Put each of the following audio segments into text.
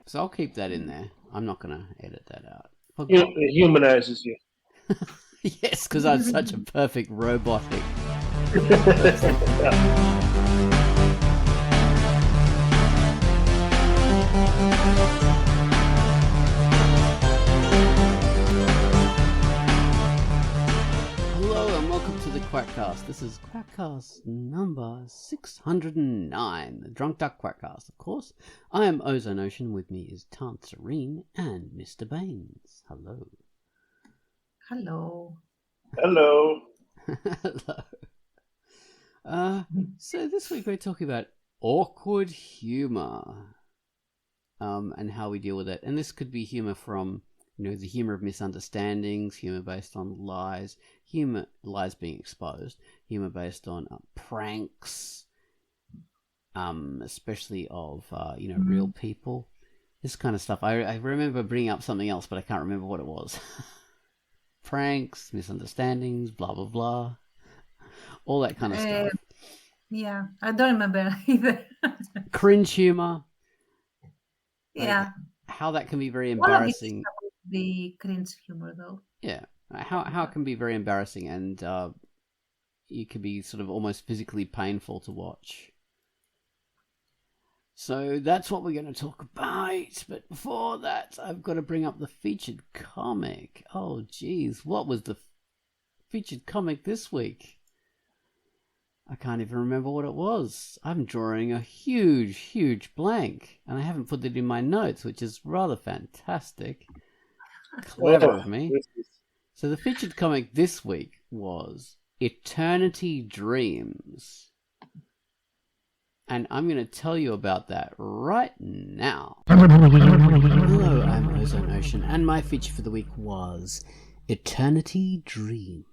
So I'll keep that in there. I'm not going to edit that out. It humanizes you. Yes, because I'm such a perfect robotic Yeah. Hello and welcome to the Quackcast. This is Quackcast number 609, the Drunkduck Quackcast, of course. I am Ozone Ocean. With me is Tant Serene and Mr. Baines. Hello. Hello. Hello. Hello. So this week we're talking about awkward humor, and how we deal with it. And this could be humor from, the humor of misunderstandings, humor based on lies being exposed, humor based on pranks, especially of real people. This kind of stuff. I remember bringing up something else, but I can't remember what it was. Pranks, misunderstandings, blah blah blah, all that kind of stuff. Yeah, I don't remember either. Cringe humor. Yeah. How that can be very All of it is embarrassing. about the cringe humor, though. Yeah. How it can be very embarrassing, and it can be sort of almost physically painful to watch. So that's what we're going to talk about. But before that, I've got to bring up the featured comic. Oh, geez. What was the featured comic this week? I can't even remember what it was. I'm drawing a huge, huge blank. And I haven't put it in my notes, which is rather fantastic. Clever of me. So the featured comic this week was Eternity Dreams. And I'm going to tell you about that right now. Hello, I'm Ozone Ocean, and my feature for the week was Eternity Dreams.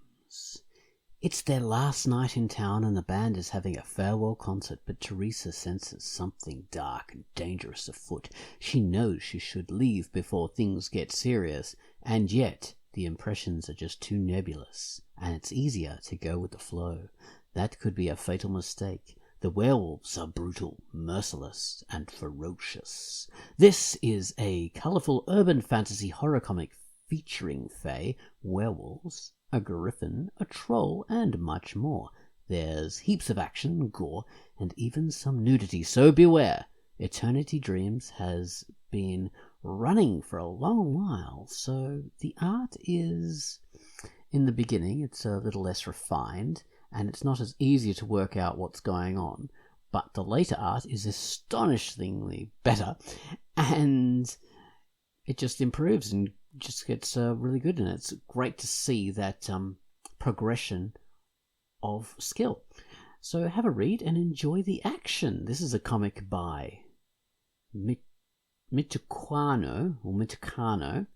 It's their last night in town and the band is having a farewell concert, but Teresa senses something dark and dangerous afoot. She knows she should leave before things get serious, and yet the impressions are just too nebulous, and it's easier to go with the flow. That could be a fatal mistake. The werewolves are brutal, merciless, and ferocious. This is a colourful urban fantasy horror comic featuring fae, werewolves, a griffin, a troll, and much more. There's heaps of action, gore, and even some nudity, so beware. Eternity Dreams has been running for a long while, so the art is, in the beginning, it's a little less refined, and it's not as easy to work out what's going on. But the later art is astonishingly better, and it just improves and just gets really good, and it's great to see that progression of skill. So have a read and enjoy the action. This is a comic by Mitucano,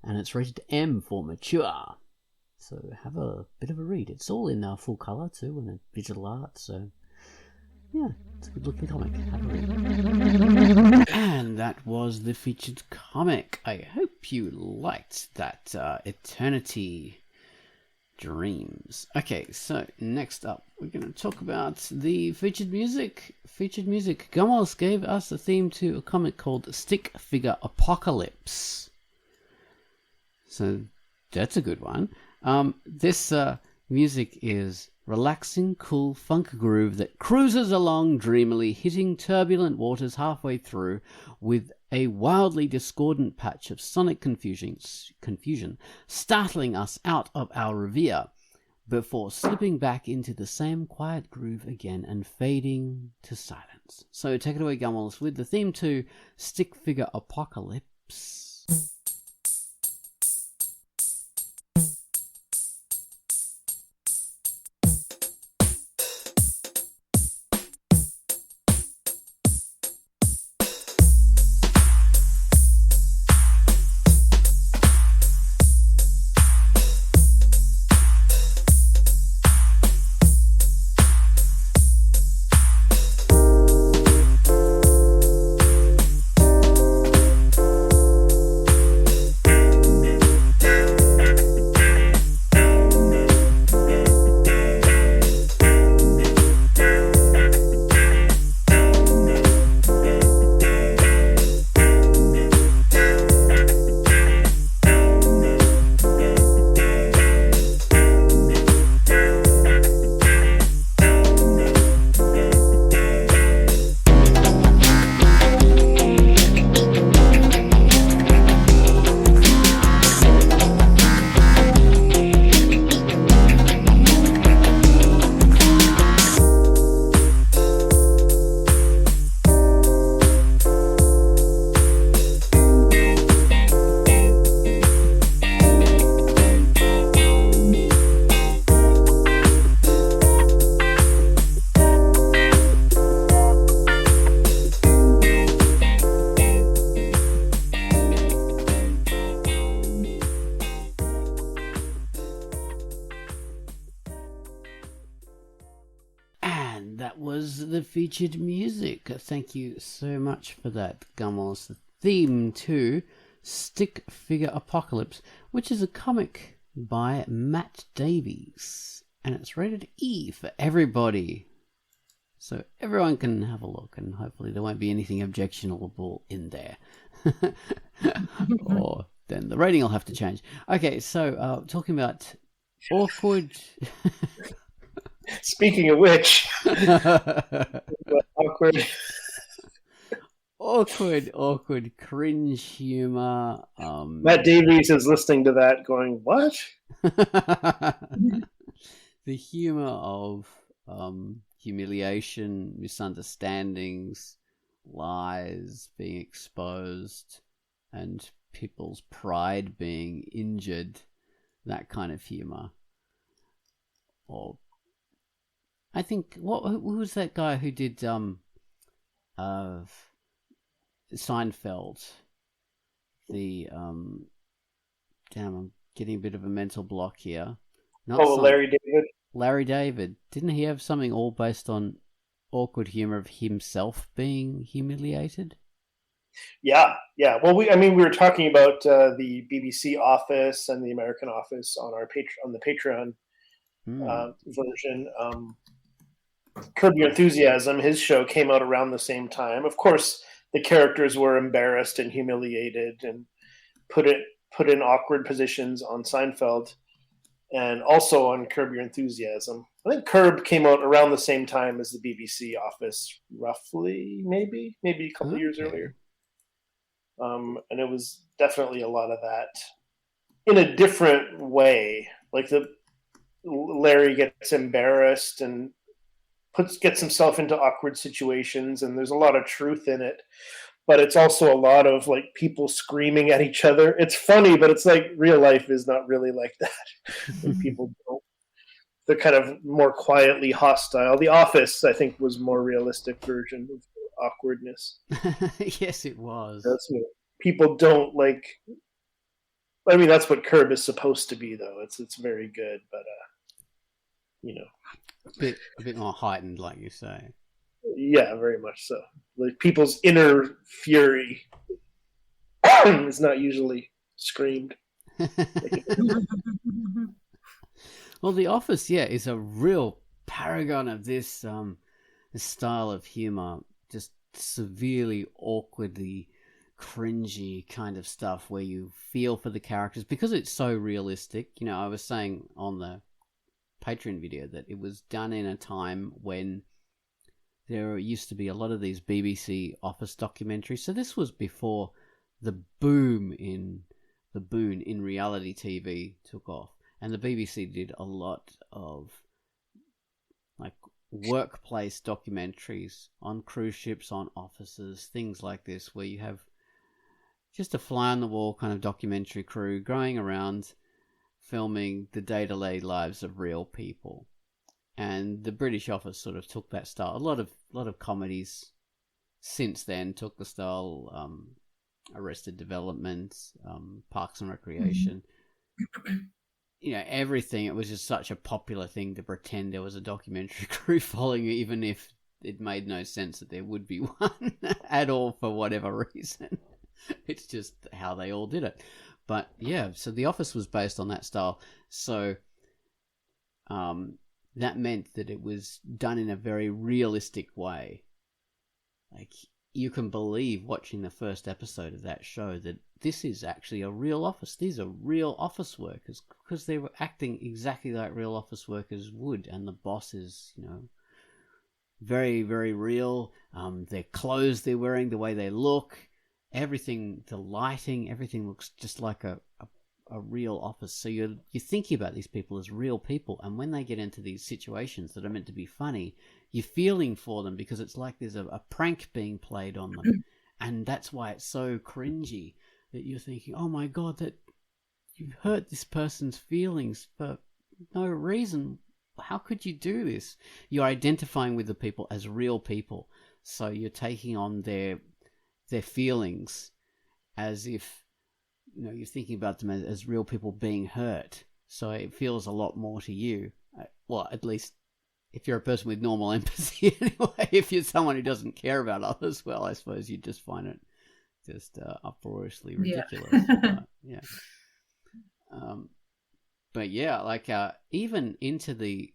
and it's rated M for mature. So have a bit of a read. It's all in full colour too, and digital art, so yeah, it's a good looking comic. Have a read. And that was the featured comic. I hope you liked that Eternity Dreams. Okay, so next up we're going to talk about the featured music. Gumwells gave us a theme to a comic called Stick Figure Apocalypse. So that's a good one. This music is relaxing, cool funk groove that cruises along dreamily, hitting turbulent waters halfway through with a wildly discordant patch of sonic confusion, startling us out of our reverie before slipping back into the same quiet groove again and fading to silence. So take it away, Gumwells, with the theme to Stick Figure Apocalypse. the featured music. Thank you so much for that, Gummels. The theme to Stick Figure Apocalypse, which is a comic by Matt Davies, and it's rated E for everybody. So everyone can have a look, and hopefully there won't be anything objectionable in there. Or then the rating will have to change. Okay, so talking about awkward... Speaking of which, awkward. awkward cringe humor. Matt Davies is listening to that going, what? The humor of humiliation, misunderstandings, lies being exposed, and people's pride being injured. That kind of humor. Or I think who was that guy who did Seinfeld? The damn, I'm getting a bit of a mental block here. Larry David. Larry David. Didn't he have something all based on awkward humor of himself being humiliated? Yeah. Well, we were talking about the BBC Office and the American Office on the Patreon version. Curb Your Enthusiasm, his show came out around the same time. Of course, the characters were embarrassed and humiliated and put in awkward positions on Seinfeld and also on Curb Your Enthusiasm. I think Curb came out around the same time as the BBC Office, roughly, maybe a couple years earlier. And it was definitely a lot of that in a different way. Like Larry gets embarrassed and gets himself into awkward situations, and there's a lot of truth in it. But it's also a lot of like people screaming at each other. It's funny, but it's like real life is not really like that. When people don't, they're kind of more quietly hostile. The Office, I think, was a more realistic version of awkwardness. Yes, it was. That's what people don't like. I mean, that's what Curb is supposed to be, though. It's very good, but a bit more heightened, like you say. Yeah, very much so. Like people's inner fury is not usually screamed. Well, The Office, is a real paragon of this style of humor, just severely awkwardly cringy kind of stuff where you feel for the characters because it's so realistic. I was saying on the Patreon video that it was done in a time when there used to be a lot of these BBC Office documentaries. So this was before the boom in reality TV took off, and the BBC did a lot of like workplace documentaries on cruise ships, on offices, things like this, where you have just a fly on the wall kind of documentary crew going around filming the day-to-day lives of real people. And the British Office sort of took that style. A lot of comedies since then took the style. Arrested Development, Parks and Recreation. Everything. It was just such a popular thing to pretend there was a documentary crew following you, even if it made no sense that there would be one at all for whatever reason. It's just how they all did it. But yeah, so The Office was based on that style. So that meant that it was done in a very realistic way. Like, you can believe watching the first episode of that show that this is actually a real office. These are real office workers because they were acting exactly like real office workers would. And the boss is, very, very real. Their clothes they're wearing, the way they look, everything, the lighting, everything looks just like a real office. So you're thinking about these people as real people, and when they get into these situations that are meant to be funny, you're feeling for them because it's like there's a prank being played on them. And that's why it's so cringy that you're thinking, oh my god, that you've hurt this person's feelings for no reason. How could you do this? You're identifying with the people as real people, so you're taking on their feelings as if you're thinking about them as real people being hurt. So it feels a lot more to you. Well, at least if you're a person with normal empathy anyway. If you're someone who doesn't care about others, well, I suppose you just find it just uproariously ridiculous. But yeah. But yeah, like even into the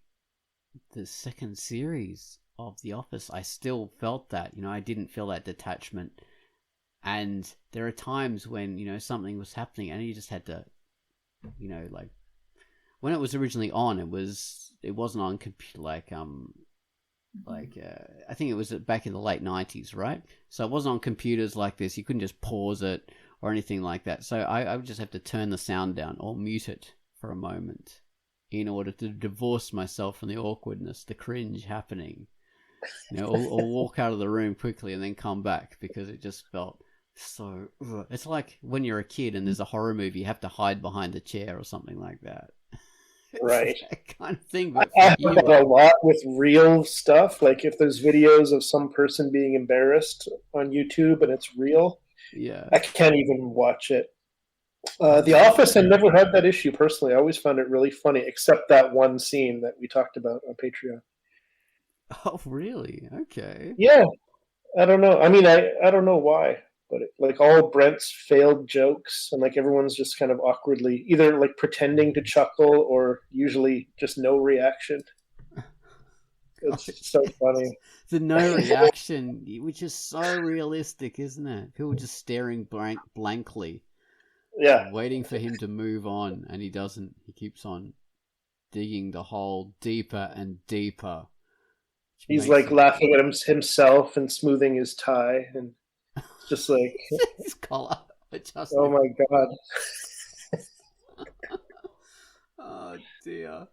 second series of The Office, I still felt that, I didn't feel that detachment. And there are times when, something was happening and you just had to, like, when it was originally on, it wasn't on computer, I think it was back in the late 90s, right? So it wasn't on computers like this. You couldn't just pause it or anything like that. So I would just have to turn the sound down or mute it for a moment in order to divorce myself from the awkwardness, the cringe happening, or walk out of the room quickly and then come back because it just felt so. It's like when you're a kid and there's a horror movie, you have to hide behind a chair or something like that. Right. That kind of thing. But I have that a lot with real stuff. Like if there's videos of some person being embarrassed on YouTube and it's real, yeah, I can't even watch it. The Office, I never had that issue personally. I always found it really funny, except that one scene that we talked about on Patreon. Oh, really? Okay. Yeah, I don't know. I mean, I don't know why, but like all Brent's failed jokes, and like everyone's just kind of awkwardly either like pretending to chuckle or usually just no reaction. It's so funny. The no reaction, which is so realistic, isn't it? People just staring blankly. Yeah. Waiting for him to move on, and he doesn't. He keeps on digging the hole deeper and deeper. He's like laughing at himself and smoothing his tie, and it's just like his collar. Oh my god! Oh dear.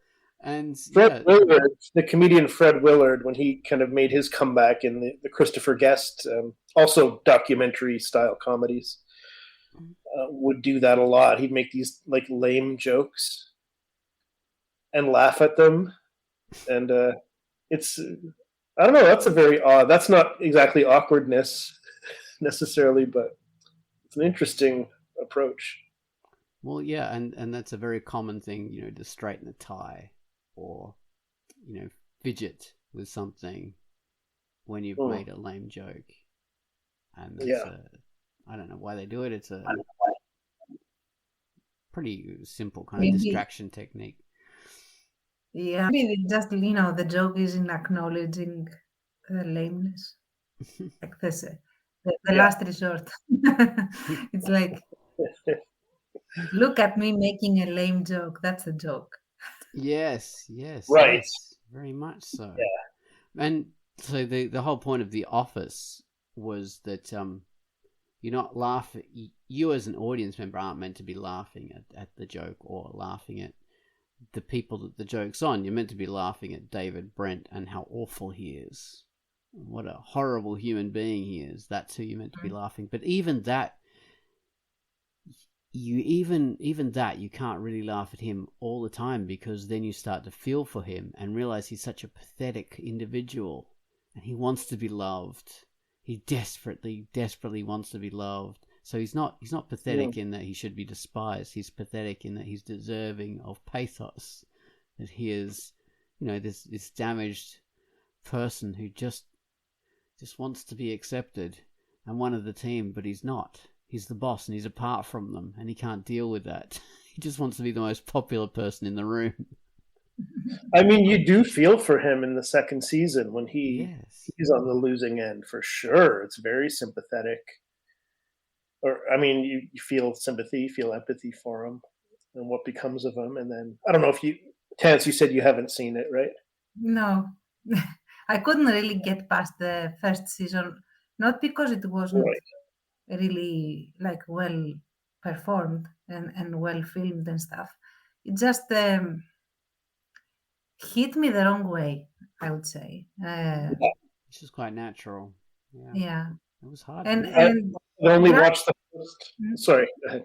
And Fred Willard, the comedian Fred Willard, when he kind of made his comeback in the Christopher Guest, also documentary style comedies, would do that a lot. He'd make these like lame jokes and laugh at them, and it's I don't know. That's a very odd. That's not exactly awkwardness necessarily, but it's an interesting approach. Well, yeah, and that's a very common thing, to straighten a tie or, fidget with something when you've made a lame joke. And that's I don't know why they do it. It's a pretty simple kind of distraction technique. Yeah, maybe just, the joke is in acknowledging the lameness. Like this, the last resort. It's like, look at me making a lame joke. That's a joke. Yes. Right. Yes, very much so. Yeah. And so the whole point of The Office was that you're not laughing. You as an audience member aren't meant to be laughing at the joke or laughing at the people that the joke's on. You're meant to be laughing at David Brent and how awful he is. What a horrible human being he is. That's who you're meant to be laughing. But even that, you can't really laugh at him all the time, because then you start to feel for him and realize he's such a pathetic individual and he wants to be loved. He desperately wants to be loved. So he's not pathetic in that he should be despised. He's pathetic in that he's deserving of pathos. That he is, this damaged person who just wants to be accepted and one of the team, but he's not. He's the boss and he's apart from them and he can't deal with that. He just wants to be the most popular person in the room. I mean, you do feel for him in the second season when he's on the losing end for sure. It's very sympathetic. Or, I mean, you feel sympathy, feel empathy for him and what becomes of him. And then, I don't know if Terence, you said you haven't seen it, right? No. I couldn't really get past the first season, not because it wasn't really like well performed and well filmed and stuff. It just hit me the wrong way, I would say. Which is quite natural. Yeah. It was hard. And I only watched the first. Sorry, go ahead.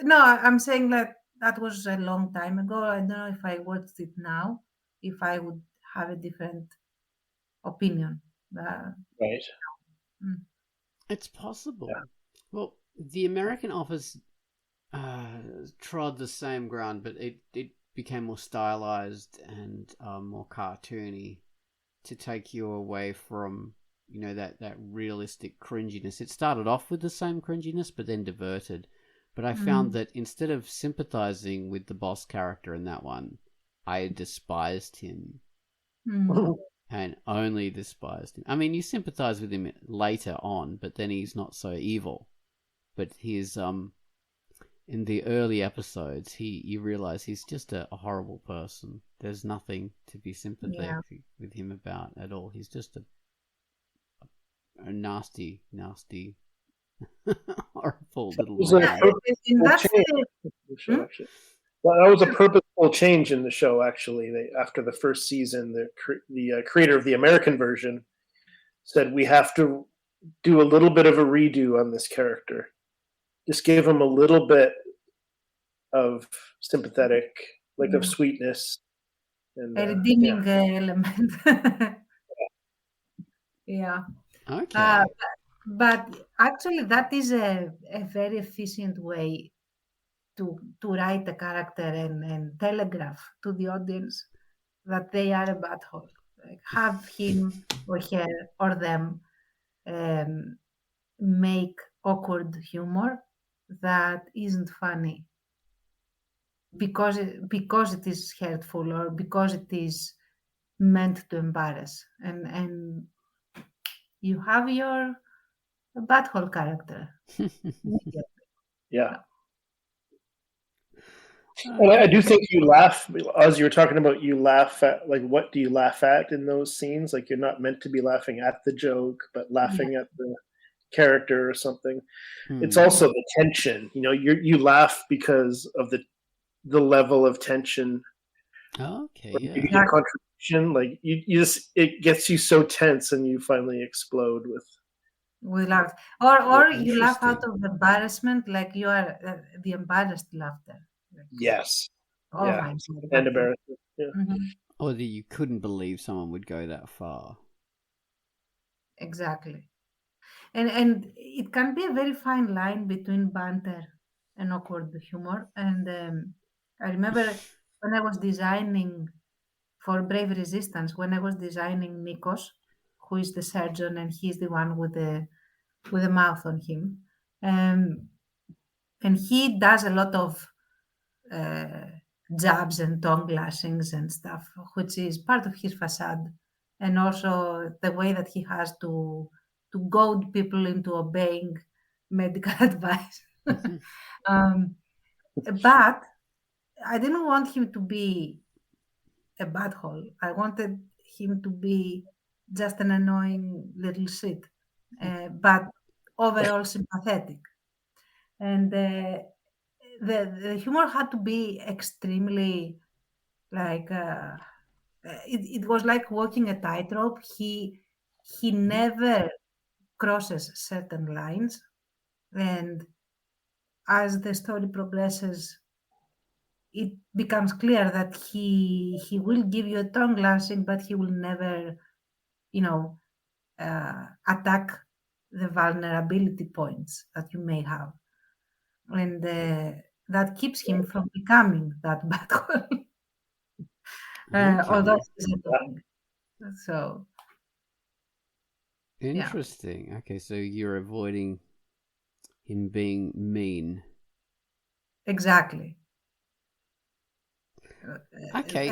No, I'm saying that was a long time ago. I don't know if I watched it now, if I would have a different opinion. Right. It's possible. Yeah. Well, the American Office trod the same ground, but it became more stylized and more cartoony to take you away from, that realistic cringiness. It started off with the same cringiness, but then diverted. But I found that instead of sympathizing with the boss character in that one, I despised him. And only despised him. I mean, you sympathize with him later on, but then he's not so evil. But he's in the early episodes, you realize he's just a horrible person. There's nothing to be sympathetic with him about at all. He's just a nasty, nasty, horrible little man. Well, that was a purposeful change in the show, actually. After the first season, the creator of the American version said, we have to do a little bit of a redo on this character. Just give him a little bit of sympathetic, of sweetness. And, a redeeming element. Yeah. Okay. But actually, that is a very efficient way to write a character and telegraph to the audience that they are a butthole. Like, have him or her or them make awkward humor that isn't funny because it is hurtful or because it is meant to embarrass, and you have your butthole character. Yeah. And I do think you laugh, as you were talking about, you laugh at, what do you laugh at in those scenes? You're not meant to be laughing at the joke, but laughing at the character or something. It's also the tension. You laugh because of the level of tension. Okay, yeah. Contribution, you just, it gets you so tense and you finally explode with. We laugh. Or you laugh out of embarrassment, like you are the embarrassed laughter. Yes. Oh, yeah. And embarrassment. Yeah. Or that you couldn't believe someone would go that far. Exactly. And it can be a very fine line between banter and awkward humor. And I remember when I was designing for Brave Resistance, when I was designing Nikos, who is the surgeon, and he's the one with the mouth on him. And he does a lot of jabs and tongue lashings and stuff, which is part of his facade. And also the way that he has to goad people into obeying medical advice. But I didn't want him to be a butthole. I wanted him to be just an annoying little shit, but overall sympathetic. And the humor had to be extremely it was like walking a tightrope. He never crosses certain lines, and as the story progresses, it becomes clear that he will give you a tongue lashing, but he will never, attack the vulnerability points that you may have, and that keeps him from becoming that butthole. Although he's annoying. So interesting. Yeah. Okay, so you're avoiding him being mean. Exactly. Okay.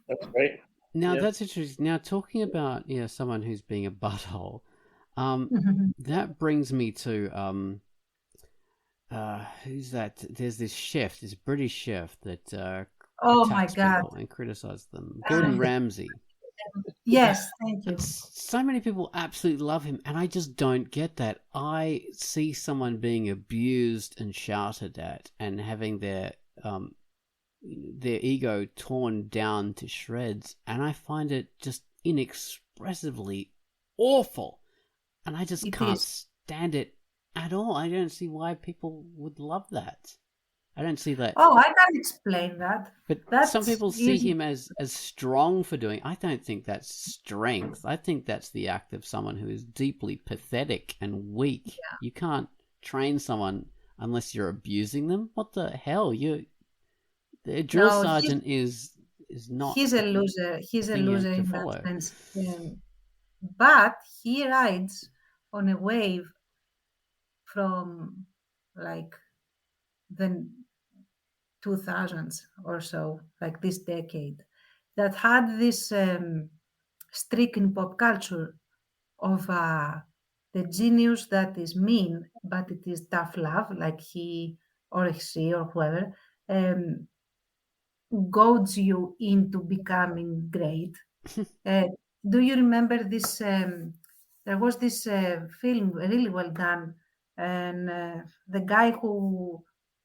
That's great. Now that's interesting. Now talking about someone who's being a butthole, that brings me to who's that? There's this chef, this British chef that oh my God, people and criticizes them. Gordon Ramsay. Yes, thank you. So many people absolutely love him, and I just don't get that. I see someone being abused and shouted at, and having their ego torn down to shreds, and I find it just inexpressibly awful, and I just can't stand it at all. I don't see why people would love that. I don't see that. Oh, I can explain that. But some people see him as strong for doing. I don't think that's strength. I think that's the act of someone who is deeply pathetic and weak. Yeah. You can't train someone unless you're abusing them. What the hell? The drill No, sergeant is not he's a loser. He's a thing you have loser to in that follow. sense. But he rides on a wave from like the 2000s or so, like this decade, that had this streak in pop culture of the genius that is mean, but it is tough love, like he or she or whoever goads you into becoming great. Uh, do you remember this? There was this film really well done, and the guy who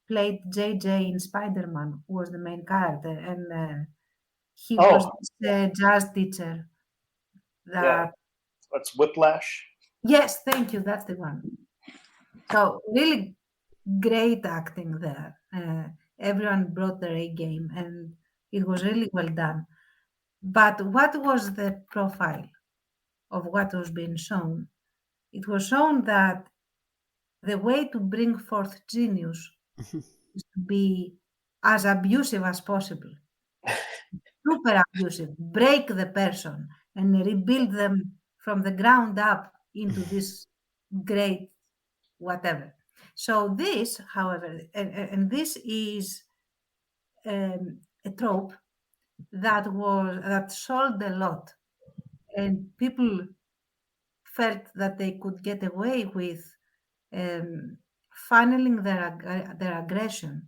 played JJ in Spider-Man was the main character, and he was Oh, this jazz teacher. yeah. That That's Whiplash. yes, thank you. That's the one. So really great acting there. Everyone brought their A game, and it was really well done. But what was the profile of what was being shown? It was shown that the way to bring forth genius is to be as abusive as possible, super abusive, break the person and rebuild them from the ground up into this great whatever. So this, however, and this is a trope that sold a lot, and people felt that they could get away with um, funneling their aggression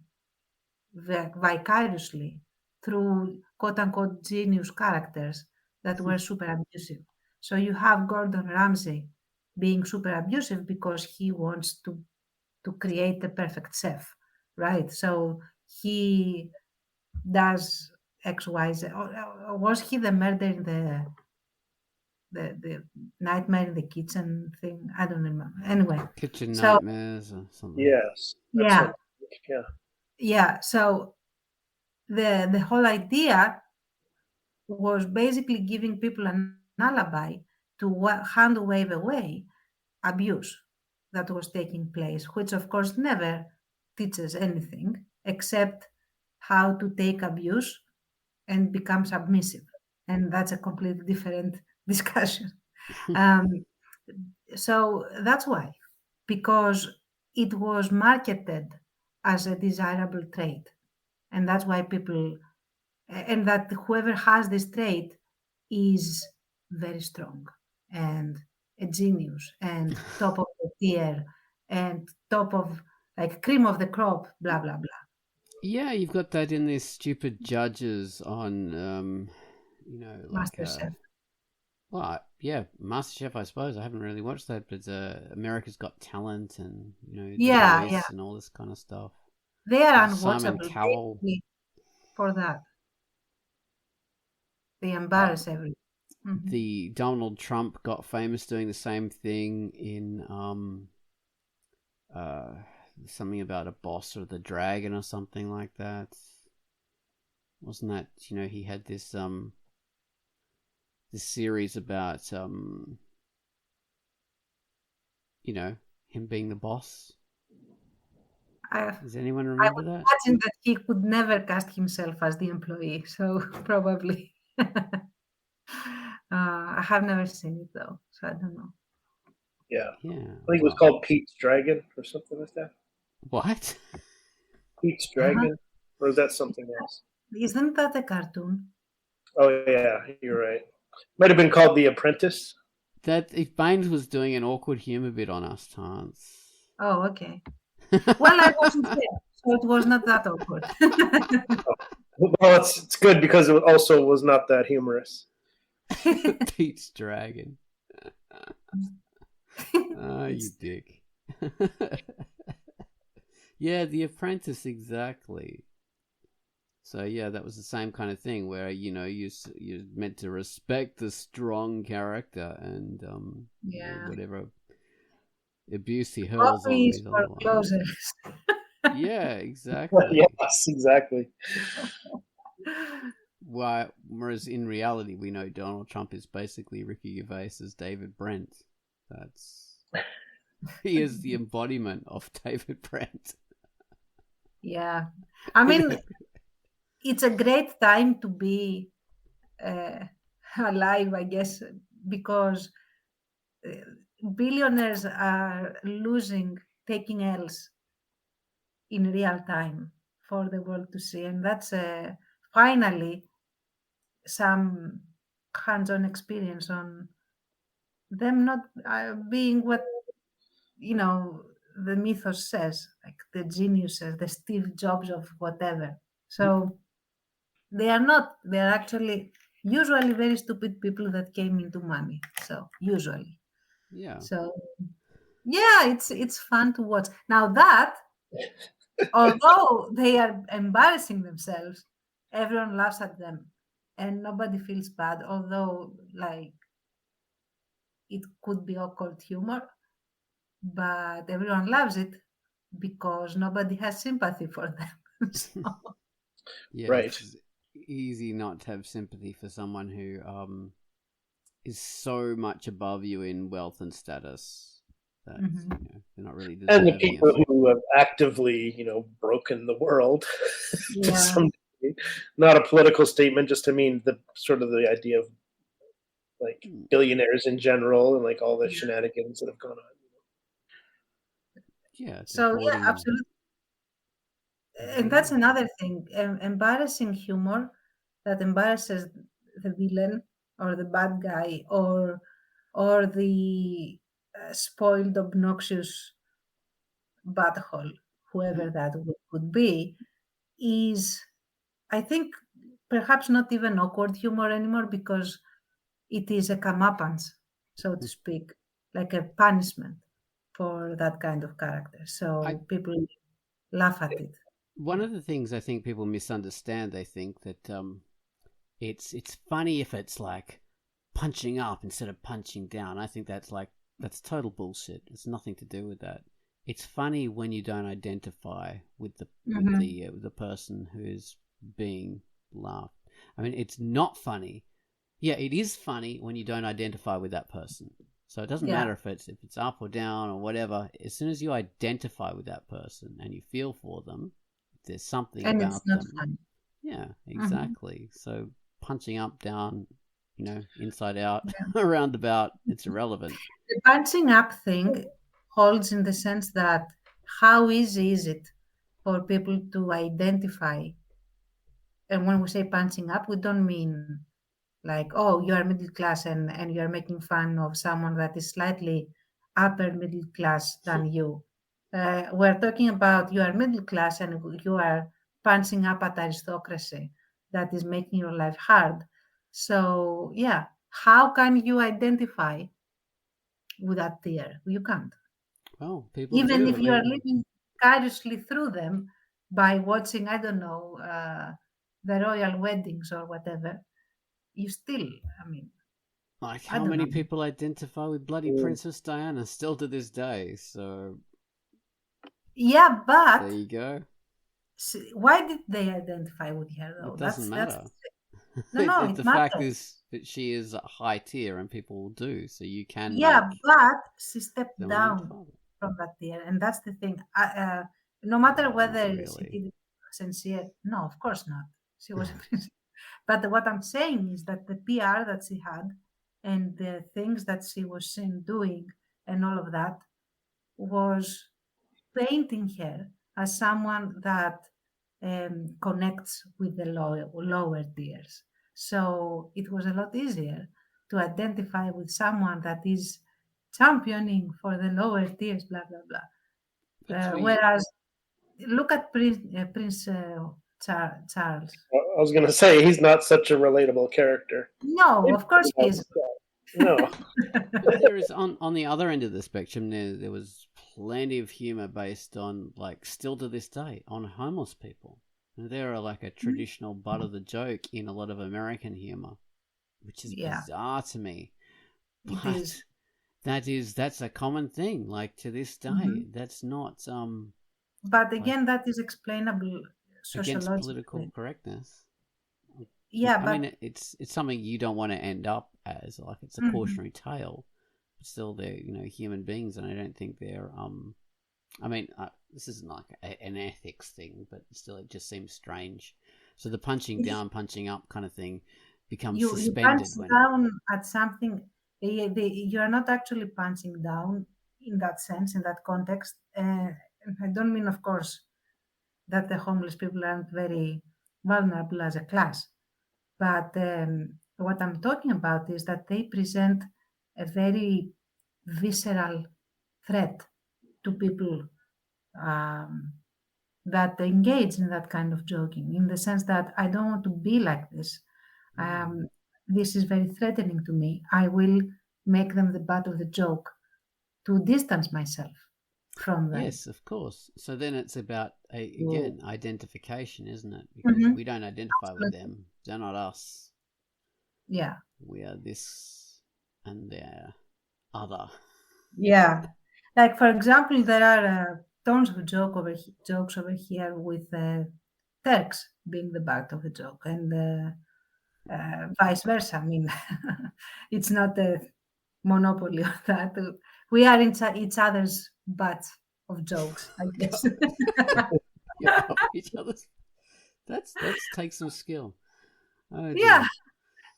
vicariously through quote unquote genius characters that were super abusive. So you have Gordon Ramsay being super abusive because he wants to create the perfect chef, right? So he does X, Y, Z. Or was he the murder in the nightmare in the kitchen thing? I don't remember. Anyway, Kitchen so Nightmares or something. Yes. That yeah, sounds yeah. yeah. So the whole idea was basically giving people an alibi to hand wave away abuse that was taking place, which of course never teaches anything except how to take abuse and become submissive. And that's a completely different discussion. Um, so that's why, because it was marketed as a desirable trait. And that's why people, and that whoever has this trait is very strong and a genius and top of the tier and top of like cream of the crop, blah, blah, blah. Yeah, you've got that in these stupid judges on, like, Master Chef. well, yeah, MasterChef, I suppose. I haven't really watched that, but America's Got Talent and, The Yeah, yeah. Voice and all this kind of stuff. They are Simon unwatchable Cowell. basically for that. They Uh, embarrass everyone. Mhm. the Donald Trump got famous doing the same thing in something about a boss or the dragon or something like that. Wasn't that, he had this series about him being the boss. Does anyone I remember would that? imagine that he could never cast himself as the employee, so probably. I have never seen it though, so I don't know. Yeah. Yeah. I think it was called Pete's Dragon or something like that. What? Pete's Uh-huh. Dragon? Or is that something else? Isn't that a cartoon? Oh, yeah, you're right. Might have been called The Apprentice. That if Baines was doing an awkward humor bit on us, Tance. Oh, okay. Well, I wasn't there, so it was not that awkward. Well, it's good because it also was not that humorous. Pete's Dragon. Ah, you dick. Yeah, The Apprentice, exactly. So yeah, that was the same kind of thing where you're meant to respect the strong character and Yeah. whatever abuse he hurls on Coffee is these for other ones. closers. Yeah, exactly. Yes, exactly. Whereas in reality, we know Donald Trump is basically Ricky Gervais's David Brent. He is the embodiment of David Brent. Yeah. I mean, it's a great time to be alive, I guess, because billionaires are taking L's in real time for the world to see. And that's finally some hands-on experience on them not being what, the mythos says, like the geniuses, the Steve Jobs of whatever. So they are not. They are actually usually very stupid people that came into money. So usually. Yeah. So yeah, it's fun to watch. Now that, although they are embarrassing themselves, everyone laughs at them and nobody feels bad. Although, like, it could be awkward humor, but everyone loves it because nobody has sympathy for them. So, Yeah, Right. it's easy not to have sympathy for someone who is so much above you in wealth and status that they're not really And the deserving people of it. who have actively, broken the world to yeah. some degree. Not a political statement, just to mean the sort of the idea of like billionaires in general and like all the shenanigans that have gone on. Yeah, the So yeah, hoarding. absolutely. And that's another thing, embarrassing humor that embarrasses the villain or the bad guy or the spoiled, obnoxious butthole, whoever that could be, is, I think, perhaps not even awkward humor anymore because it is a comeuppance, so to speak, like a punishment for that kind of character. I So people laugh at it. One of the things I think people misunderstand, they think that it's funny if it's like punching up instead of punching down. I think that's total bullshit. It's nothing to do with that. It's funny when you don't identify with the person who's being laughed. I mean, it's not funny. Yeah, it is funny when you don't identify with that person. So it doesn't Yeah, matter if it's up or down or whatever. As soon as you identify with that person and you feel for them, there's something and it's about not them. fun. Yeah, Mhm. exactly. So punching up, down, inside out, around about, it's irrelevant. The punching up thing holds in the sense that how easy is it for people to identify? And when we say punching up, we don't mean like, oh, you are middle class and you're making fun of someone that is slightly upper middle class than you. We're talking about you are middle class and you are punching up at aristocracy that is making your life hard. So, yeah, how can you identify with that tier? You can't. Well, people Even do. if I you are mean, living vicariously through them by watching, I don't know, the royal weddings or whatever, you still, I mean, like I how don't many know. people identify with bloody Princess Diana still to this day? So Yeah, there but you go. why did they identify with her It though? doesn't That's matter. no, no, The it fact matters. is that she is a high tier and people will do. So you can Yeah, make but she stepped them down identifiable. from that tier, and that's the thing. No matter Well, not whether she really. did it sincere, no, of course not. She was, but what I'm saying is that the PR that she had and the things that she was seen doing and all of that was painting her as someone that connects with the lower tiers. So it was a lot easier to identify with someone that is championing for the lower tiers, blah, blah, blah. But to be Whereas, look at Prince Charles. I was going to say he's not such a relatable character. No, of course he is. No. But there is on the other end of the spectrum. There was plenty of humor based on, like, still to this day, on homeless people. And they are like a traditional butt of the joke in a lot of American humor, which is Yeah, bizarre to me. it is. But that's a common thing. Like, to this day, Mhm. that's not But like again, that is explainable against political sociologically. correctness. Yeah, I but mean, it's something you don't want to end up as. Like, it's a mhm. cautionary tale. But still, they're human beings, and I don't think they're I mean, this isn't like an ethics thing, but still, it just seems strange. So the punching down, punching up kind of thing becomes you punch suspended when down at something. You are not actually punching down in that sense, in that context. I don't mean, of course, that the homeless people aren't very vulnerable as a class. But what I'm talking about is that they present a very visceral threat to people that engage in that kind of joking, in the sense that I don't want to be like this. This is very threatening to me. I will make them the butt of the joke to distance myself from them. Yes, of course. So then it's about, again, identification, isn't it? Because Mhm. we don't identify with them. They're not us. Yeah. We are this and they're other. Yeah. Like, for example, there are tons of jokes over here with Turks being the butt of the joke, and vice versa. I mean, it's not a monopoly of that. We are each other's butts of jokes, I guess. Yeah, each other's. That's takes some skill. Oh dear. Yeah.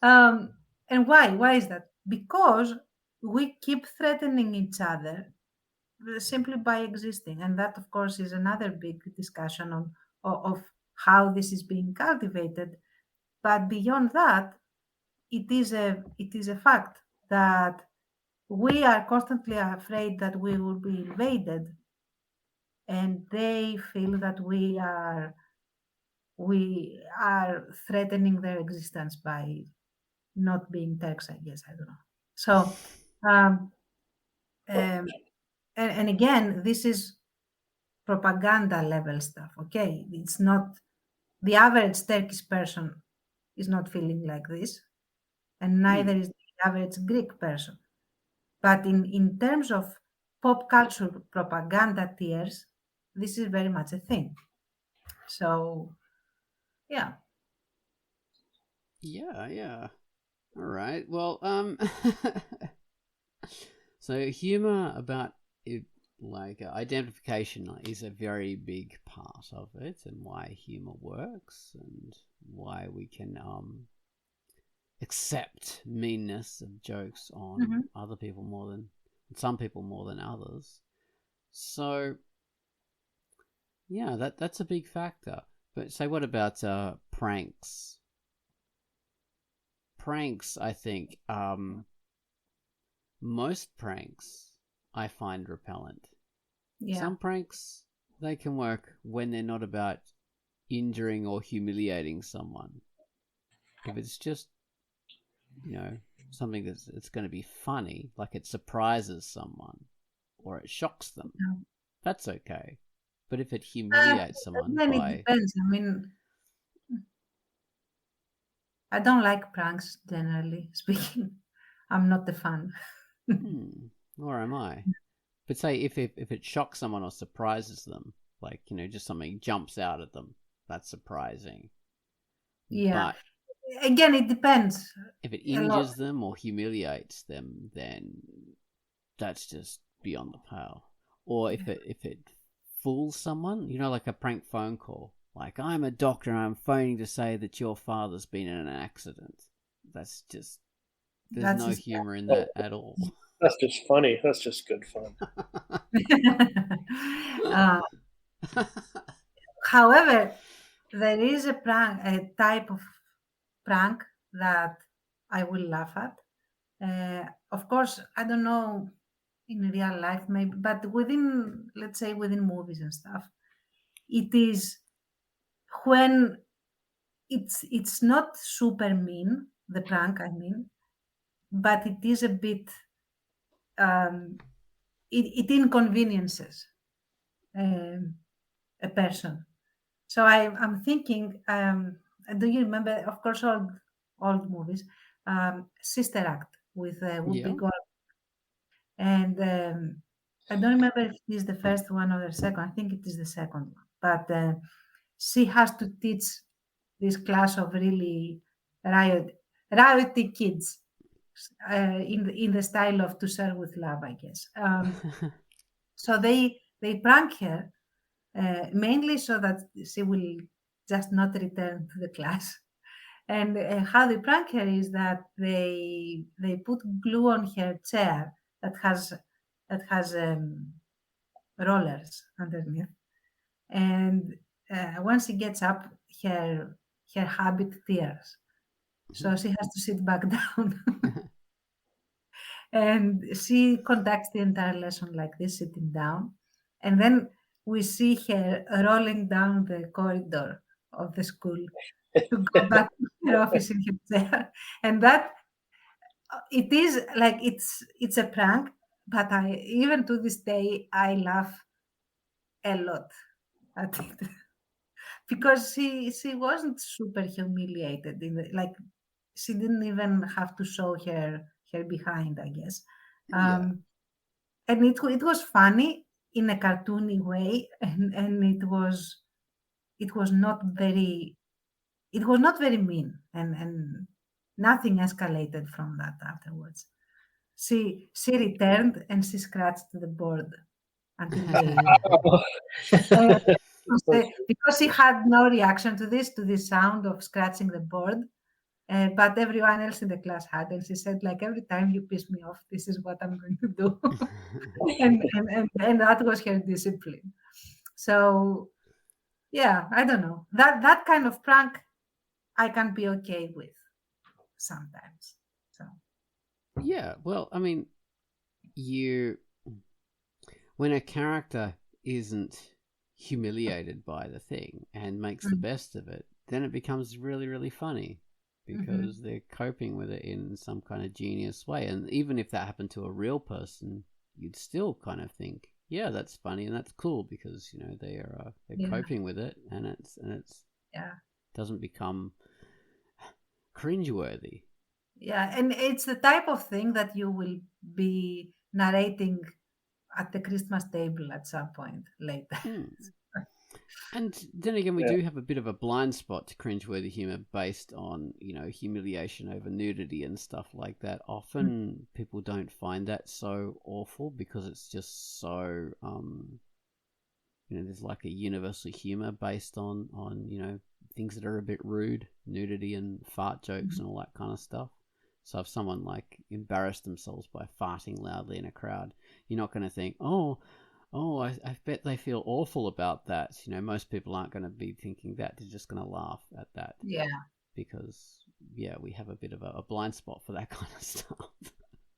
And why? Why is that? Because we keep threatening each other simply by existing, and that, of course, is another big discussion of how this is being cultivated. But beyond that, it is a fact that we are constantly afraid that we will be invaded, and they feel that we are threatening their existence by not being Turks, I guess. I don't know. So, um, um, and again, this is propaganda level stuff. Okay, it's not the average Turkish person is not feeling like this, and neither is the average Greek person. But in terms of pop culture propaganda tiers, this is very much a thing. So, yeah. Yeah. All right. Well, so humor about it, like identification, is a very big part of it, and why humor works, and why we can accept meanness of jokes on other people more than some people more than others. So yeah, that's a big factor. But say, what about pranks? Pranks, I think, most pranks I find repellent. Yeah. Some pranks, they can work when they're not about injuring or humiliating someone. If it's just, something that's going to be funny, like it surprises someone or it shocks them, that's okay. But if it humiliates someone Then it by... depends. I mean, I don't like pranks, generally speaking. I'm not a fan. Or am I? But say if it shocks someone or surprises them, like, just something jumps out at them, that's surprising. Yeah. But Again, it depends. if it injures them or humiliates them, then that's just beyond the pale. Or if it fools someone, like a prank phone call. Like, I'm a doctor and I'm phoning to say that your father's been in an accident. That's just... There's no humor in that at all. That's just funny. That's just good fun. However, there is a type of prank that I will laugh at. Of course, I don't know in real life, maybe, but let's say, within movies and stuff, it is when it's not super mean, the prank, I mean, but it is a bit, it inconveniences a person. So I'm thinking, do you remember, of course, old movies, Sister Act with Whoopi Goldberg? And I don't remember if it is the first one or the second. I think it is the second one. But she has to teach this class of really rioty kids in the style of To Serve with Love, I guess. So they prank her mainly so that she will just not return to the class. And how they prank her is that they put glue on her chair that has rollers underneath. And when she gets up, her habit tears. So she has to sit back down. And she conducts the entire lesson like this, sitting down. And then we see her rolling down the corridor of the school to go back to her office in her chair. And that, it is like, it's a prank, but I, even to this day, I laugh a lot at it. Because she wasn't super humiliated in the, like, she didn't even have to show her behind, I guess. And it was funny in a cartoony way, and it was not very mean, and nothing escalated from that afterwards. She returned and she scratched the board until because she had no reaction to this sound of scratching the board. But everyone else in the class had, and she said, like, every time you piss me off, this is what I'm going to do. and that was her discipline. So, yeah, I don't know. That kind of prank I can be okay with sometimes. So. Yeah, well, I mean, when a character isn't humiliated by the thing and makes the best of it, then it becomes really, really funny. Because they're coping with it in some kind of genius way. And even if that happened to a real person, you'd still kind of think, yeah, that's funny and that's cool, because, you know, they're coping with it, and it's doesn't become cringeworthy. Yeah, and it's the type of thing that you will be narrating at the Christmas table at some point later. And then again, we do have a bit of a blind spot to cringeworthy humor based on, you know, humiliation over nudity and stuff like that. Often people don't find that so awful because it's just so, you know, there's like a universal humor based on, you know, things that are a bit rude, nudity and fart jokes and all that kind of stuff. So if someone like embarrassed themselves by farting loudly in a crowd, you're not going to think, oh, I bet they feel awful about that. You know, most people aren't going to be thinking that. They're just going to laugh at that. Yeah. Because, yeah, we have a bit of a blind spot for that kind of stuff.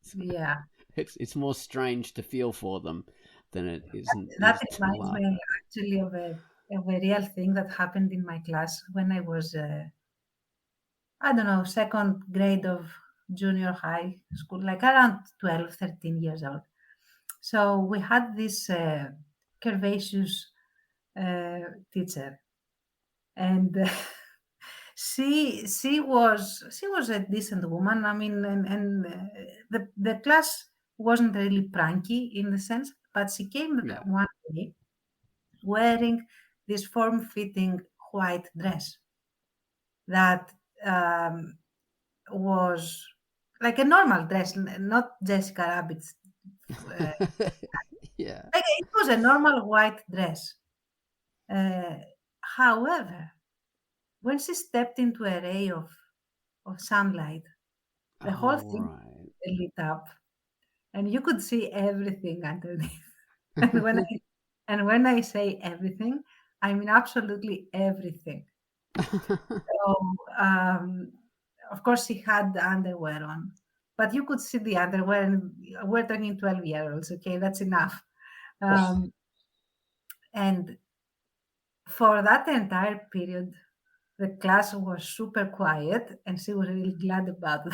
So yeah. It's more strange to feel for them than it isn't. That reminds me actually of a real thing that happened in my class when I was, I don't know, second grade of junior high school, like around 12, 13 years old. So we had this curvaceous teacher, and she was a decent woman. I mean, and the class wasn't really pranky in the sense, but she came one day wearing this form-fitting white dress that was like a normal dress, not Jessica Rabbit's. Yeah. It was a normal white dress. However, when she stepped into a ray of sunlight, the whole thing lit up, and you could see everything underneath. and when I say everything, I mean absolutely everything. So, of course, she had the underwear on, but you could see the underwear, and we're talking 12-year-olds, okay? That's enough. And for that entire period, the class was super quiet, and she was really glad about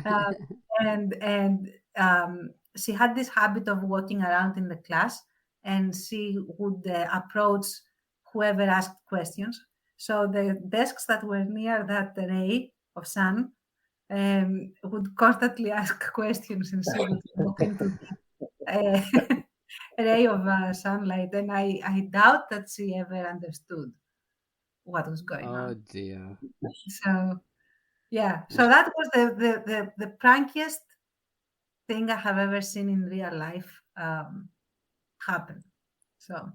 that. And she had this habit of walking around in the class, and she would approach whoever asked questions. So the desks that were near that ray of sun would constantly ask questions, and she would walk into the ray of sunlight. And I doubt that she ever understood what was going on. Oh dear. So yeah, so that was the prankiest thing I have ever seen in real life happen. So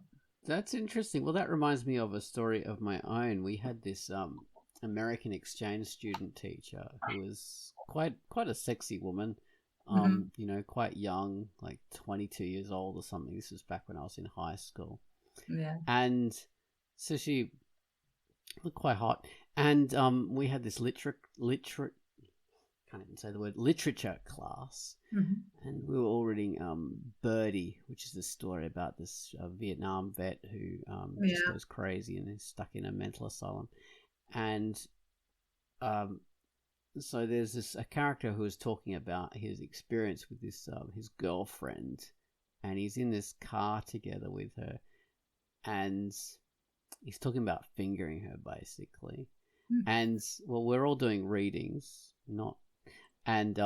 That's interesting. Well, that reminds me of a story of my own. We had this American exchange student teacher who was quite a sexy woman. You know, quite young, like 22 years old or something. This was back when I was in high school. Yeah. And so she looked quite hot. And we had this can't even say the word, literature class. And we were all reading Birdie, which is the story about this Vietnam vet who just goes crazy and is stuck in a mental asylum. And so there's a character who is talking about his experience with this his girlfriend, and he's in this car together with her, and he's talking about fingering her basically. And well, we're all doing readings, and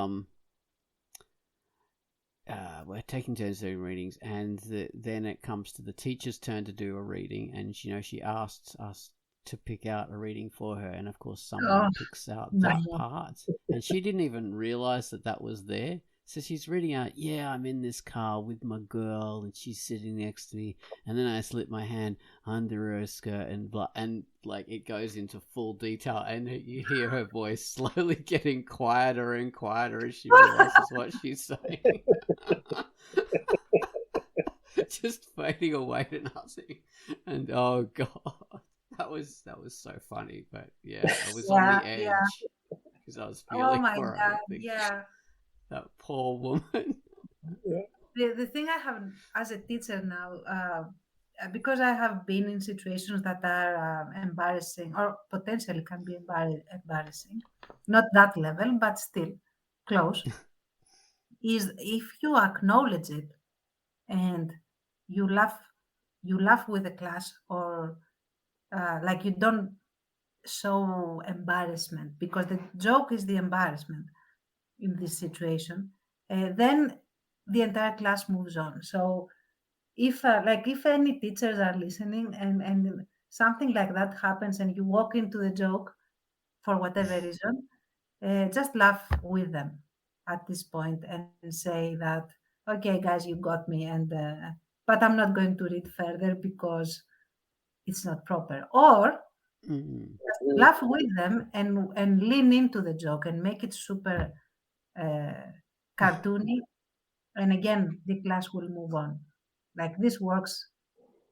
we're taking turns doing readings, and then it comes to the teacher's turn to do a reading, and she asked us to pick out a reading for her, and of course someone picks out that part, and she didn't even realize that was there. So she's reading out, I'm in this car with my girl and she's sitting next to me, and then I slip my hand under her skirt and like it goes into full detail, and you hear her voice slowly getting quieter and quieter as she realizes what she's saying. Just fading away to nothing. And oh god, that was so funny. But yeah, I was on the edge because I was feeling for her. That poor woman. The thing I have as a teacher now, because I have been in situations that are embarrassing or potentially can be embarrassing, not that level, but still close, is if you acknowledge it and you laugh with the class, or like you don't show embarrassment, because the joke is the embarrassment in this situation, then the entire class moves on. So if any teachers are listening and something like that happens and you walk into the joke for whatever reason, just laugh with them at this point and say that, okay guys, you got me, and but I'm not going to read further because it's not proper. Or laugh with them and lean into the joke and make it super cartoony, and again the class will move on. Like this works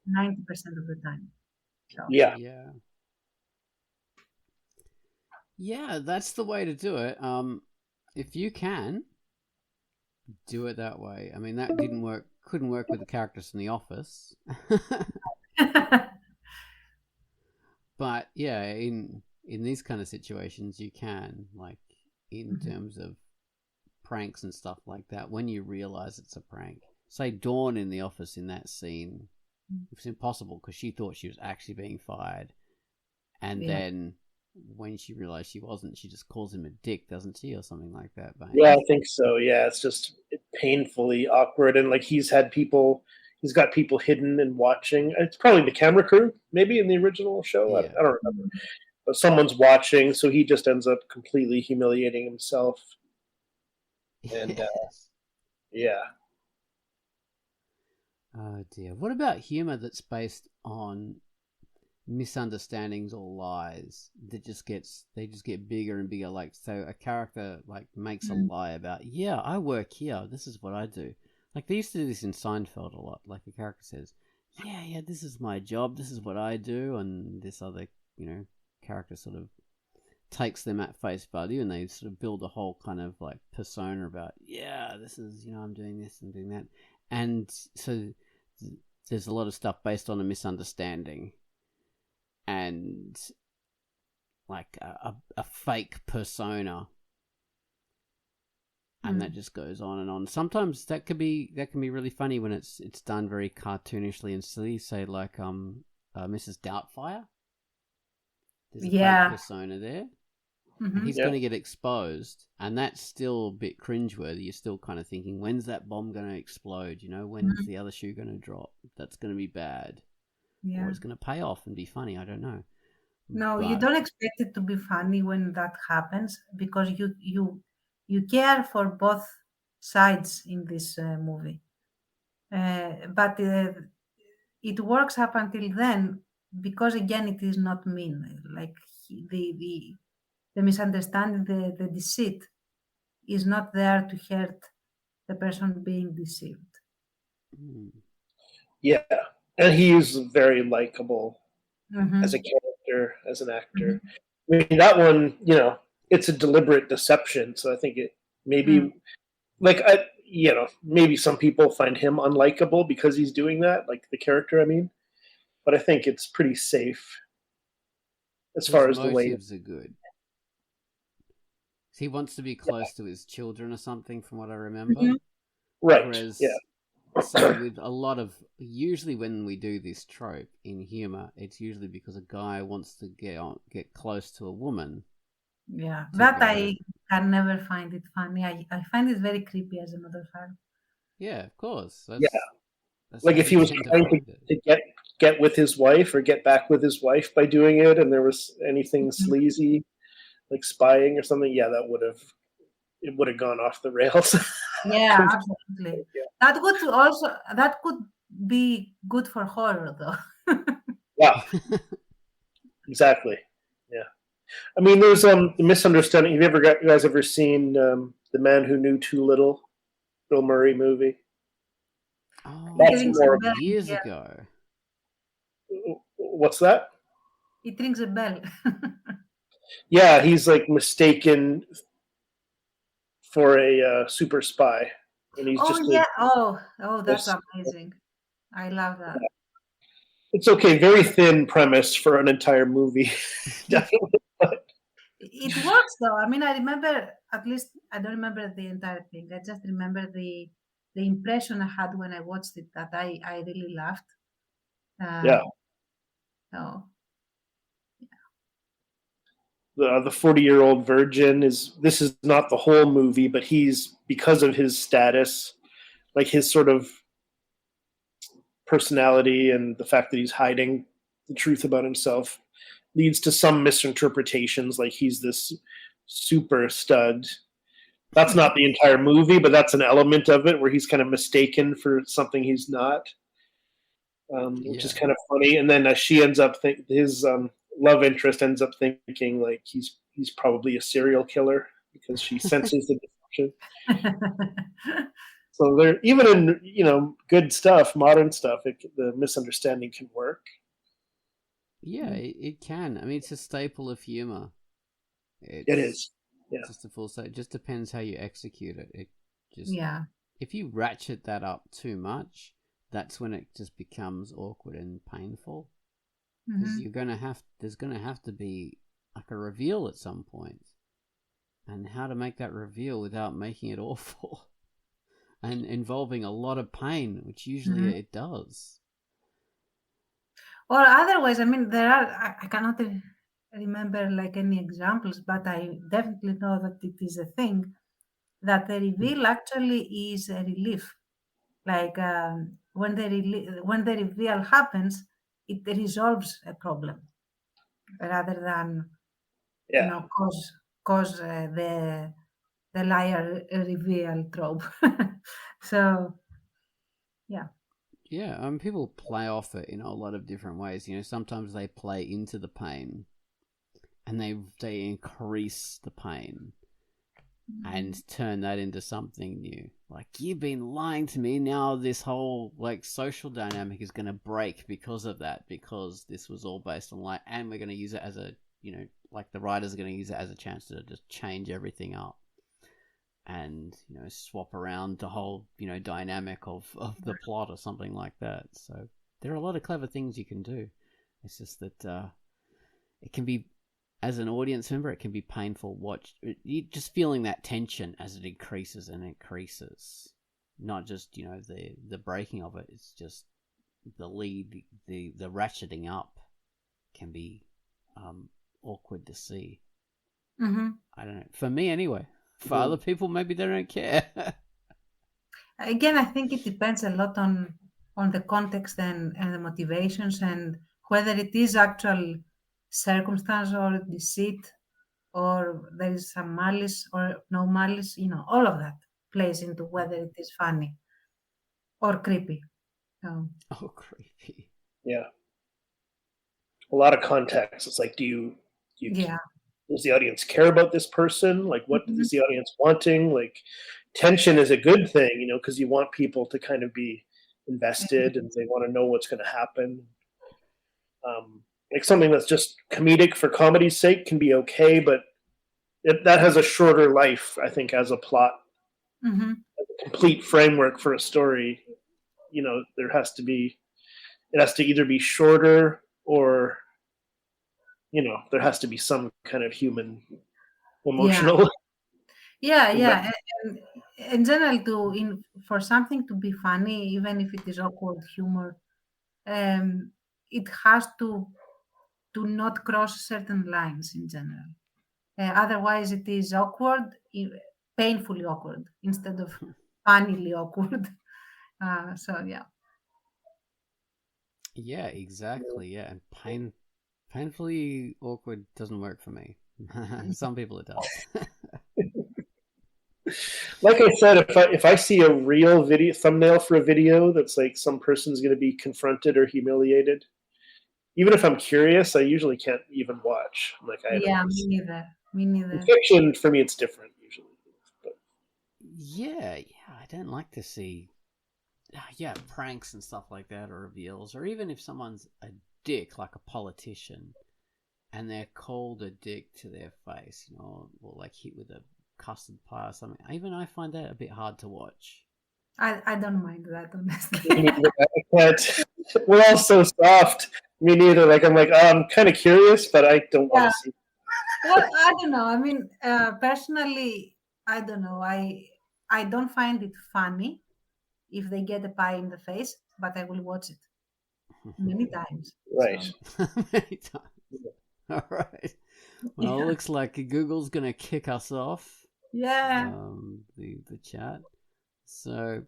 90% of the time. So yeah, that's the way to do it. If you can do it that way. I mean, that couldn't work with the characters in The Office. But yeah, in these kind of situations you can, like in terms of pranks and stuff like that, when you realize it's a prank. Say Dawn in The Office, in that scene, it was impossible because she thought she was actually being fired, and then when she realized she wasn't, she just calls him a dick, doesn't she, or something like that? Yeah, I think so. Yeah, it's just painfully awkward, and like he's got people hidden and watching. It's probably the camera crew, maybe in the original show. I don't remember, but someone's watching, so he just ends up completely humiliating himself. And oh dear. What about humor that's based on misunderstandings or lies that just get bigger and bigger? Like, so a character like makes a lie about, I work here, this is what I do. Like they used to do this in Seinfeld a lot. Like the character says, this is my job, this is what I do, and this other character sort of takes them at face value, and they sort of build a whole kind of like persona about, this is, I'm doing this and doing that. And so there's a lot of stuff based on a misunderstanding and like a fake persona, and that just goes on and on. Sometimes that can be really funny when it's done very cartoonishly and silly. Say like Mrs. Doubtfire. There's a fake persona there. And he's going to get exposed, and that's still a bit cringeworthy. You're still kind of thinking, when's that bomb going to explode? When's the other shoe going to drop? That's going to be bad. Or it's going to pay off and be funny. I don't know. No, you don't expect it to be funny when that happens, because you care for both sides in this movie. But it works up until then because again it is not mean. Like the misunderstanding, the deceit is not there to hurt the person being deceived. Yeah, and he is very likable Mm-hmm. as a character, as an actor. I mean, that one, it's a deliberate deception. So I think it maybe, maybe some people find him unlikable because he's doing that, like the character. I mean, but I think it's pretty safe as far as the way. Motives are good. He wants to be close to his children or something, from what I remember. Mm-hmm. Right. Whereas, yeah. So with a lot of, usually when we do this trope in humor, it's usually because a guy wants to get close to a woman. Yeah, that I can never find it funny. I find it very creepy, as a matter of fact. Yeah, of course. That's like if he was trying to get with his wife or get back with his wife by doing it, and there was anything sleazy, like spying or something, that would have gone off the rails. Yeah, absolutely. Yeah. That could be good for horror, though. Yeah, exactly. Yeah, I mean, there's the misunderstanding. Have you guys ever seen The Man Who Knew Too Little? Bill Murray movie. Oh, that's more years ago. What's that? It rings a bell. Yeah, he's like mistaken for a super spy, and he's just. That's amazing! I love that. It's okay. Very thin premise for an entire movie. Definitely. It works though. I mean, I remember, at least I don't remember the entire thing. I just remember the impression I had when I watched it, that I really laughed. Yeah. Oh. The 40-year-old virgin this is not the whole movie, but he's, because of his status, like his sort of personality and the fact that he's hiding the truth about himself leads to some misinterpretations, like he's this super stud. That's not the entire movie, but that's an element of it where he's kind of mistaken for something he's not, which is kind of funny. And then she ends up his love interest ends up thinking like he's probably a serial killer because she senses the deception. So there, even in good stuff, modern stuff, the misunderstanding can work. Yeah, it can. I mean, it's a staple of humor. It is. Yeah. Just a full set. It just depends how you execute it. It just if you ratchet that up too much, that's when it just becomes awkward and painful. Because there's gonna have to be like a reveal at some point, and how to make that reveal without making it awful and involving a lot of pain, which usually it does. Or otherwise, I mean, I cannot remember like any examples, but I definitely know that it is a thing, that the reveal actually is a relief. Like when the reveal happens, it resolves a problem rather than cause the liar reveal trope. So yeah. Yeah, people play off it in a lot of different ways. Sometimes they play into the pain, and they increase the pain and turn that into something new. Like, you've been lying to me. Now this whole like social dynamic is going to break because of that, because this was all based on lie, and we're going to use it as a like the writers are going to use it as a chance to just change everything up. And swap around the whole dynamic of the plot or something like that. So there are a lot of clever things you can do. It's just that it can be, as an audience member, it can be painful. Just feeling that tension as it increases and increases. Not just the breaking of it. It's just the ratcheting up can be awkward to see. I don't know. For me, anyway. For other people, maybe they don't care. Again, I think it depends a lot on the context and the motivations, and whether it is actual circumstance or deceit, or there is some malice or no malice. All of that plays into whether it is funny or creepy. Oh, creepy. Yeah. A lot of context. It's like, do you Yeah. does the audience care about this person? Like, what Mhm. is the audience wanting? Like, tension is a good thing, you know, because you want people to kind of be invested and they want to know what's going to happen. Like something that's just comedic for comedy's sake can be okay, but that has a shorter life, I think, as a plot, Mhm. as a complete framework for a story. You know, it has to either be shorter or, you know, there has to be some kind of human Yeah. emotional. Yeah, investment. yeah. And in general, for something to be funny, even if it is awkward humor, it has to not cross certain lines in general. Otherwise, it is awkward, painfully awkward, instead of funnily awkward. So yeah. Yeah, exactly. Yeah, and painfully awkward doesn't work for me. Some people it does. Like I said, if I see a real video thumbnail for a video that's like some person's going to be confronted or humiliated, even if I'm curious, I usually can't even watch. I'm like, I don't Yeah, want to me see. neither. Me In neither. fiction, for me, it's different usually. But Yeah, I don't like to see pranks and stuff like that or reveals, or even if someone's a dick, like a politician, and they're called a dick to their face, you know, or like hit with a custard pie or something. Even I find that a bit hard to watch. I don't mind that, me honestly. neither. I can't. We're all so soft. Me neither. Like I'm like, I'm kind of curious, but I don't want Yeah. to see. Well, I don't know. I mean, personally, I don't know. I don't find it funny if they get a pie in the face, but I will watch it many times. Right. So Many times. All right. Well, it yeah, looks like Google's gonna kick us off. yeah. The chat. So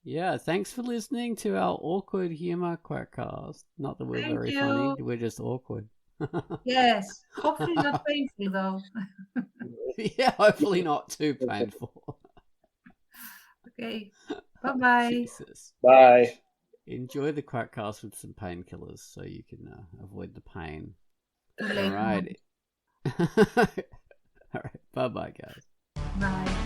yeah, thanks for listening to our awkward humor Quackcast. Not that we're Thank very funny, you. we're just awkward. Yes, hopefully not painful though. Yeah, hopefully not too painful. Okay. Bye bye. Jesus. Bye. Enjoy the Quackcast with some painkillers so you can avoid the pain. Too All late now. right. All right. Bye bye, guys. Bye.